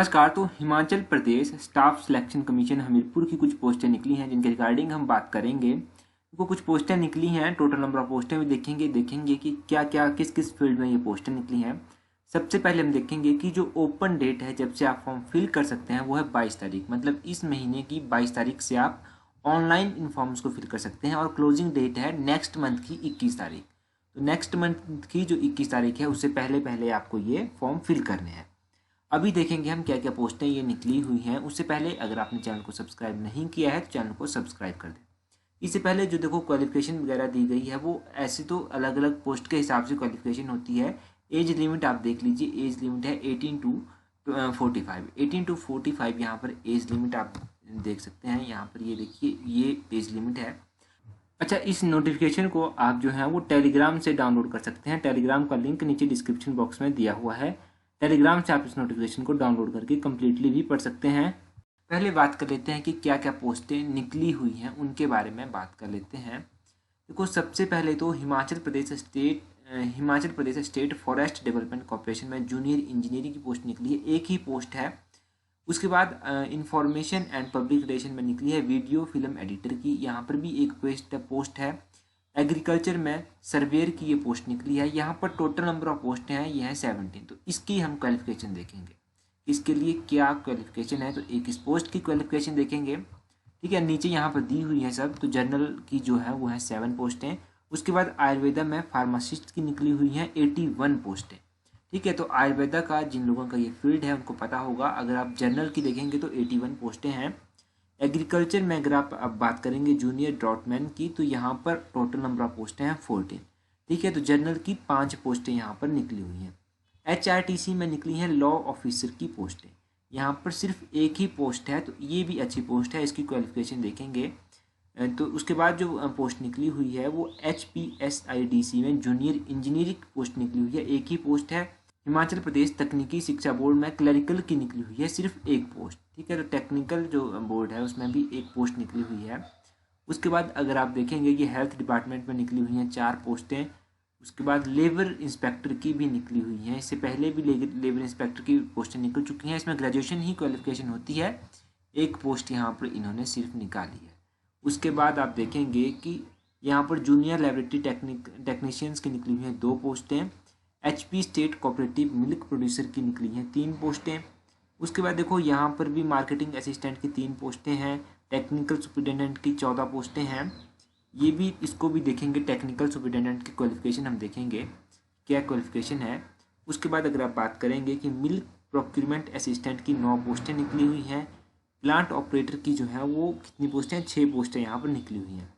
नमस्कार। तो Himachal Pradesh staff selection commission Hamirpur की कुछ पोस्टें निकली हैं जिनके रिगार्डिंग हम बात करेंगे। वो कुछ पोस्टें निकली हैं, टोटल नंबर ऑफ पोस्टें भी देखेंगे कि क्या क्या किस किस फील्ड में ये पोस्टें निकली हैं। सबसे पहले हम देखेंगे कि जो ओपन डेट है जब से आप फॉर्म फिल कर सकते हैं वो है 22 तारीख, मतलब इस महीने की 22 तारीख से आप ऑनलाइन इन फॉर्म्स को फिल कर सकते हैं। और क्लोजिंग डेट है नेक्स्ट मंथ की 21 तारीख। तो नेक्स्ट मंथ की जो 21 तारीख है उससे पहले पहले आपको ये फॉर्म फिल करने हैं। अभी देखेंगे हम क्या क्या पोस्टें ये निकली हुई हैं। उससे पहले अगर आपने चैनल को सब्सक्राइब नहीं किया है तो चैनल को सब्सक्राइब कर दें। इससे पहले जो देखो क्वालिफिकेशन वगैरह दी गई है वो ऐसे तो अलग अलग पोस्ट के हिसाब से क्वालिफिकेशन होती है। एज लिमिट आप देख लीजिए, एज लिमिट है 18 टू 45। 18 टू 45 यहाँ पर एज लिमिट आप देख सकते हैं। यहाँ पर ये देखिए, ये एज लिमिट है। अच्छा, इस नोटिफिकेशन को आप जो है वो टेलीग्राम से डाउनलोड कर सकते हैं। टेलीग्राम का लिंक नीचे डिस्क्रिप्शन बॉक्स में दिया हुआ है। टेलीग्राम से आप इस नोटिफिकेशन को डाउनलोड करके कम्प्लीटली भी पढ़ सकते हैं। पहले बात कर लेते हैं कि क्या क्या पोस्टें निकली हुई हैं, उनके बारे में बात कर लेते हैं। देखो, सबसे पहले तो Himachal Pradesh state forest development corporation में जूनियर इंजीनियरिंग की पोस्ट निकली है, एक ही पोस्ट है। उसके बाद इंफॉर्मेशन एंड पब्लिक रिलेशन में निकली है वीडियो फिल्म एडिटर की, यहाँ पर भी एक पोस्ट है। एग्रीकल्चर में सर्वेयर की ये पोस्ट निकली है, यहाँ पर टोटल नंबर ऑफ पोस्ट हैं ये है 17। तो इसकी हम क्वालिफिकेशन देखेंगे, इसके लिए क्या क्वालिफिकेशन है। तो एक इस पोस्ट की क्वालिफिकेशन देखेंगे, ठीक है। नीचे यहाँ पर दी हुई है सब। तो जनरल की जो है वो है 7 पोस्टें। उसके बाद आयुर्वेदा में फार्मासिस्ट की निकली हुई हैं 81 पोस्टें, ठीक है। तो आयुर्वेदा का जिन लोगों का ये फील्ड है उनको पता होगा। अगर आप जनरल की देखेंगे तो 81 पोस्टें हैं। एग्रीकल्चर में अगर आप अब बात करेंगे जूनियर ड्रॉटमैन की, तो यहाँ पर टोटल नंबर ऑफ पोस्टें हैं 14, ठीक है। तो जनरल की 5 पोस्टें यहाँ पर निकली हुई हैं। HRTC में निकली हैं लॉ ऑफिसर की पोस्टें, यहाँ पर सिर्फ एक ही पोस्ट है। तो ये भी अच्छी पोस्ट है, इसकी क्वालिफिकेशन देखेंगे। तो उसके बाद जो पोस्ट निकली हुई है वो HPSIDC में जूनियर इंजीनियरिंग पोस्ट निकली हुई है, एक ही पोस्ट है। हिमाचल प्रदेश तकनीकी शिक्षा बोर्ड में क्लरिकल की निकली हुई है सिर्फ एक पोस्ट, ठीक है। तो टेक्निकल जो बोर्ड है उसमें भी एक पोस्ट निकली हुई है। उसके बाद अगर आप देखेंगे कि हेल्थ डिपार्टमेंट में निकली हुई हैं 4 पोस्टें। उसके बाद लेबर इंस्पेक्टर की भी निकली हुई हैं, इससे पहले भी लेबर इंस्पेक्टर की पोस्टें निकल चुकी हैं। इसमें ग्रेजुएशन ही क्वालिफिकेशन होती है, एक पोस्ट यहाँ पर इन्होंने सिर्फ निकाली है। उसके बाद आप देखेंगे कि यहाँ पर जूनियर लेबोरेटरी टेक्नीशियंस की निकली हुई हैं 2 पोस्टें। HP state cooperative milk producer की निकली हैं 3 पोस्टें। उसके बाद देखो यहाँ पर भी मार्केटिंग असिस्टेंट की 3 पोस्टें हैं। टेक्निकल सुपरिटेंडेंट की 14 पोस्टें हैं, ये भी इसको भी देखेंगे। टेक्निकल सुपरिटेंडेंट की क्वालिफिकेशन हम देखेंगे क्या क्वालिफिकेशन है। उसके बाद अगर आप बात करेंगे कि मिल्क प्रोक्यूरमेंट असिस्टेंट की 9 पोस्टें निकली हुई हैं। प्लांट ऑपरेटर की जो है वो कितनी पोस्टें हैं, 6 पोस्टें यहाँ पर निकली हुई हैं।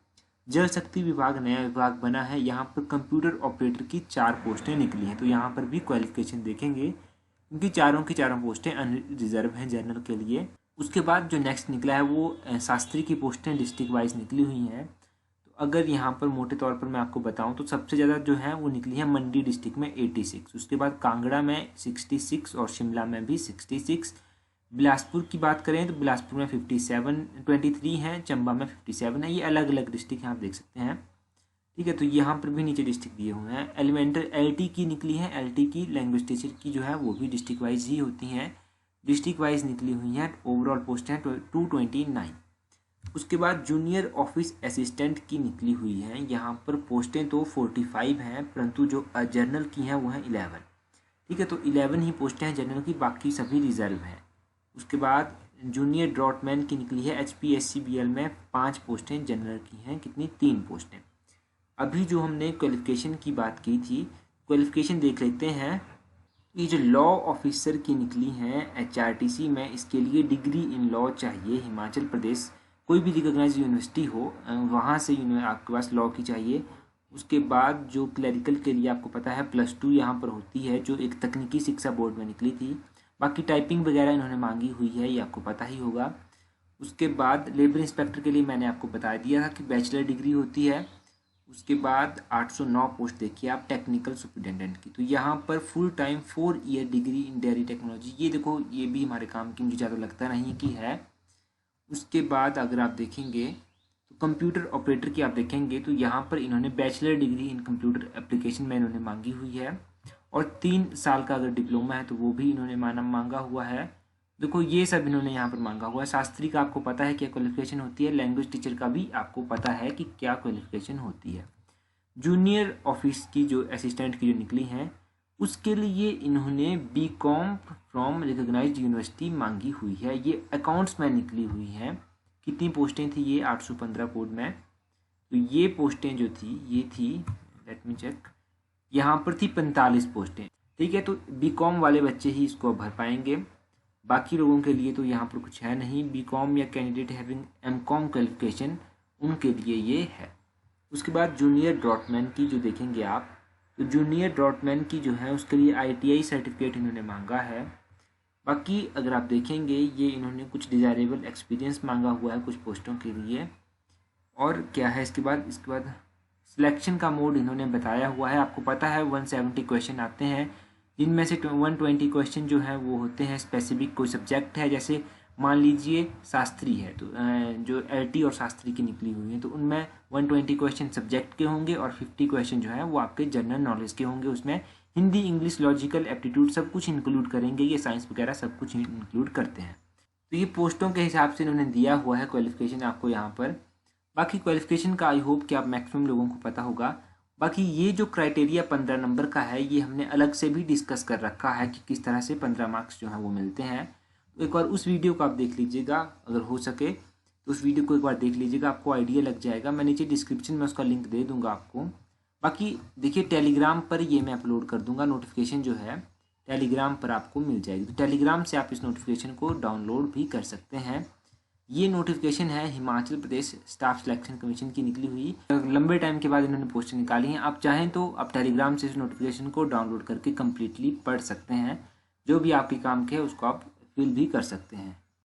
जल शक्ति विभाग नया विभाग बना है, यहाँ पर कंप्यूटर ऑपरेटर की 4 पोस्टें निकली हैं। तो यहाँ पर भी क्वालिफिकेशन देखेंगे, क्योंकि चारों की चारों पोस्टें अनरिजर्व हैं जनरल के लिए। उसके बाद जो नेक्स्ट निकला है वो शास्त्री की पोस्टें डिस्ट्रिक्ट वाइज निकली हुई हैं। तो अगर यहाँ पर मोटे तौर पर मैं आपको बताऊँ तो सबसे ज़्यादा जो है वो निकली है मंडी डिस्ट्रिक्ट में 86, उसके बाद कांगड़ा में 66 और शिमला में भी 66। बिलासपुर की बात करें तो बिलासपुर में 23 हैं, चंबा में 57 है। ये अलग अलग डिस्ट्रिक्ट हैं, आप देख सकते हैं, ठीक है। तो यहाँ पर भी नीचे डिस्ट्रिक्ट दिए हुए हैं। एलिमेंटल LT की निकली है, LT की लैंग्वेज टीचर की जो है वो भी डिस्ट्रिक्ट वाइज ही होती हैं। डिस्ट्रिक्ट वाइज निकली हुई हैं, ओवरऑल पोस्ट हैं 229। उसके बाद जूनियर ऑफिस असिस्टेंट की निकली हुई हैं, यहाँ पर पोस्टें तो 45 हैं, परंतु जो जनरल की हैं वो हैं 11, ठीक है। तो 11 ही पोस्टें हैं जनरल की, बाकी सभी रिजर्व हैं। उसके बाद जूनियर ड्रॉटमैन की निकली है HPSCBL में 5 पोस्टें जनरल की हैं, कितनी 3 पोस्टें। अभी जो हमने क्वालिफिकेशन की बात की थी, क्वालिफिकेशन देख लेते हैं। ये जो लॉ ऑफिसर की निकली हैं HRTC में, इसके लिए डिग्री इन लॉ चाहिए। हिमाचल प्रदेश कोई भी रिकॉग्नाइज्ड यूनिवर्सिटी हो वहाँ से आपके पास लॉ की चाहिए। उसके बाद जो क्लरिकल के लिए आपको पता है +2 यहाँ पर होती है, जो एक तकनीकी शिक्षा बोर्ड में निकली थी। बाकी टाइपिंग वगैरह इन्होंने मांगी हुई है, ये आपको पता ही होगा। उसके बाद लेबर इंस्पेक्टर के लिए मैंने आपको बता दिया था कि बैचलर डिग्री होती है। उसके बाद 809 पोस्ट देखिए आप टेक्निकल सुपरिटेंडेंट की। तो यहाँ पर full time 4 year degree in dairy technology, ये देखो ये भी हमारे काम की मुझे ज़्यादा लगता नहीं कि है। उसके बाद अगर आप देखेंगे तो कंप्यूटर ऑपरेटर की आप देखेंगे तो यहाँ पर इन्होंने bachelor degree in computer application में इन्होंने मांगी हुई है। और 3 साल का अगर डिप्लोमा है तो वो भी इन्होंने मांगा हुआ है। देखो ये सब इन्होंने यहाँ पर मांगा हुआ है। शास्त्री का आपको पता है क्या क्वालिफिकेशन होती है, लैंग्वेज टीचर का भी आपको पता है कि क्या क्वालिफिकेशन होती है। जूनियर ऑफिस की जो असिस्टेंट की जो निकली हैं उसके लिए इन्होंने बीकॉम फ्रॉम रिकॉग्नाइज्ड यूनिवर्सिटी मांगी हुई है। ये अकाउंट्स में निकली हुई हैं। कितनी पोस्टें थी ये 815 कोड में। तो ये पोस्टें जो थी ये थी, लेट मी चेक, यहाँ पर थी 45 पोस्टें। ठीक है, तो बीकॉम वाले बच्चे ही इसको भर पाएंगे, बाकी लोगों के लिए तो यहाँ पर कुछ है नहीं। बीकॉम या कैंडिडेट हैविंग एमकॉम क्वालिफिकेशन उनके लिए ये है। उसके बाद जूनियर ड्रॉटमैन की जो देखेंगे आप, तो जूनियर ड्रॉटमैन की जो है उसके लिए ITI सर्टिफिकेट इन्होंने मांगा है। बाकी अगर आप देखेंगे ये इन्होंने कुछ डिज़ायरेबल एक्सपीरियंस मांगा हुआ है कुछ पोस्टों के लिए। और क्या है इसके बाद सिलेक्शन का मोड इन्होंने बताया हुआ है। आपको पता है 170 क्वेश्चन आते हैं, जिनमें से 120 क्वेश्चन जो है वो होते हैं स्पेसिफिक कोई सब्जेक्ट है। जैसे मान लीजिए शास्त्री है, तो जो LT और शास्त्री की निकली हुई है, तो उनमें 120 क्वेश्चन सब्जेक्ट के होंगे और 50 क्वेश्चन जो है वो आपके जनरल नॉलेज के होंगे। उसमें हिंदी, इंग्लिश, लॉजिकल एप्टीट्यूड सब कुछ इंक्लूड करेंगे, ये साइंस वगैरह सब कुछ इंक्लूड करते हैं। तो ये पोस्टों के हिसाब से इन्होंने दिया हुआ है क्वालिफिकेशन आपको यहाँ पर। बाकी क्वालिफिकेशन का आई होप कि आप मैक्सिमम लोगों को पता होगा। बाकी ये जो क्राइटेरिया 15 नंबर का है ये हमने अलग से भी डिस्कस कर रखा है कि किस तरह से 15 मार्क्स जो है वो मिलते हैं। तो एक बार उस वीडियो को आप देख लीजिएगा, अगर हो सके तो उस वीडियो को एक बार देख लीजिएगा, आपको आइडिया लग जाएगा। मैं नीचे डिस्क्रिप्शन में उसका लिंक दे दूंगा आपको। बाकी देखिए टेलीग्राम पर ये मैं अपलोड कर दूंगा, नोटिफिकेशन जो है टेलीग्राम पर आपको मिल जाएगी। तो टेलीग्राम से आप इस नोटिफिकेशन को डाउनलोड भी कर सकते हैं। ये नोटिफिकेशन है Himachal Pradesh staff selection commission की निकली हुई। लंबे टाइम के बाद इन्होंने पोस्ट निकाली हैं। आप चाहें तो आप टेलीग्राम से इस नोटिफिकेशन को डाउनलोड करके कम्प्लीटली पढ़ सकते हैं। जो भी आपके काम के है उसको आप फिल भी कर सकते हैं।